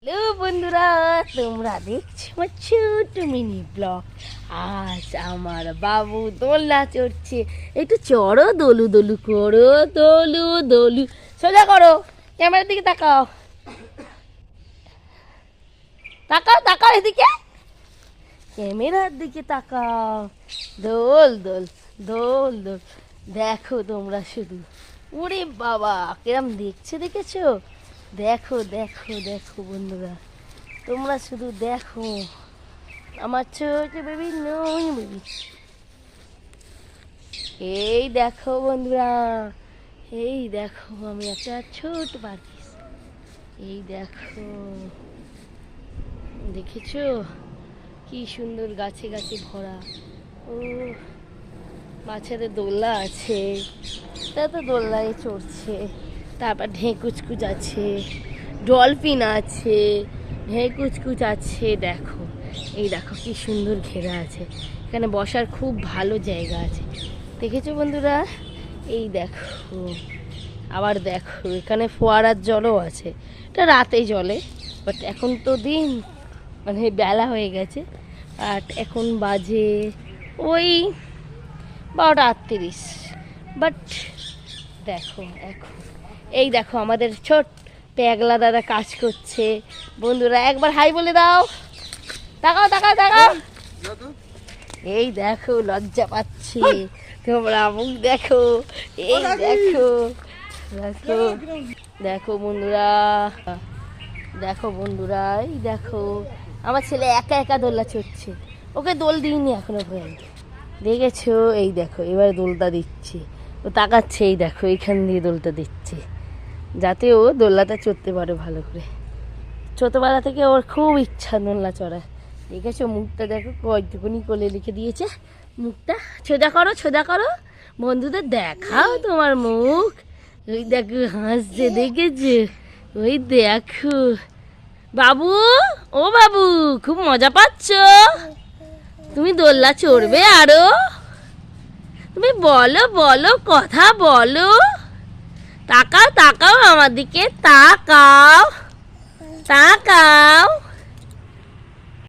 Hello বন্ধুরা, তোমরা দেখছো আমার ছোট মিনি ব্লগ। আজ আমার বাবু দোলনা চড়ছে। একটু চড়ো, দোলু দোলু করো, দোলু দোলু। সোজা করো, ক্যামেরার দিকে তাকাও, তাকাও তাকাও এদিকে, ক্যামেরার দিকে তাকাও। দোল দোল দোল দোল। দেখো তোমরা শুধু, ওরে বাবা কিরম দেখেছো? দেখো দেখো দেখো বন্ধুরা, তোমরা শুধু দেখো আমার ছোট বেবি নই বেবি। এই দেখো বন্ধুরা, এই দেখো আমি একটা ছোট পাখি। এই দেখো, দেখেছো কি সুন্দর গাছে গাছে ভরা। ও মাছেদের দোলনা আছে, তা তো দোলনায় চড়ছে। তারপর ঢেকুচকুচ আছে, ডলফিন আছে, ঢেকুচকুচ আছে। দেখো এই দেখো কি সুন্দর ঘেরা আছে, এখানে বসার খুব ভালো জায়গা আছে। দেখেছো বন্ধুরা? এই দেখো, আবার দেখো এখানে ফোয়ারার জলও আছে। এটা রাতে জলে, বাট এখন তো দিন মানে বেলা হয়ে গেছে। আর এখন বাজে ওই 12:38। বাট দেখো এখন এই দেখো আমাদের ছোট পেগলা দাদা কাজ করছে। বন্ধুরা একবার হাই বলে দাও, তাকাও তাকাও তাকাও। এই দেখো লজ্জা পাচ্ছি, তোমরা মুখ দেখো। এই দেখো দেখো দেখো বন্ধুরা, দেখো বন্ধুরা, এই দেখো আমার ছেলে একা একা দোলনা চড়ছে। ওকে দোল দিইনি এখনো পর্যন্ত, দেখেছো? এই দেখো এবার দোলটা দিচ্ছে, ও তাকাচ্ছে। এই দেখো এইখান দিয়ে দোলটা দিচ্ছে যাতে ও দোলনাটা চড়তে পারে ভালো করে। ছোটোবেলা থেকে ওর খুব ইচ্ছা দোলনা চড়ার। দেখেছো মুখটা দেখো কয়টুকুনি কোলে লিখে দিয়েছে। মুখটা ছোদা করো, ছোদা করো, বন্ধুদের দেখাও তোমার মুখ। ওই দেখো হাসছে, দেখেছো? ওই দেখো বাবু, ও বাবু খুব মজা পাচ্ছ? তুমি দোলনা চড়বে আরো? তুমি বলো বলো, কথা বলো। তাকাও তাকাও আমার দিকে, তাকাও তাকাও।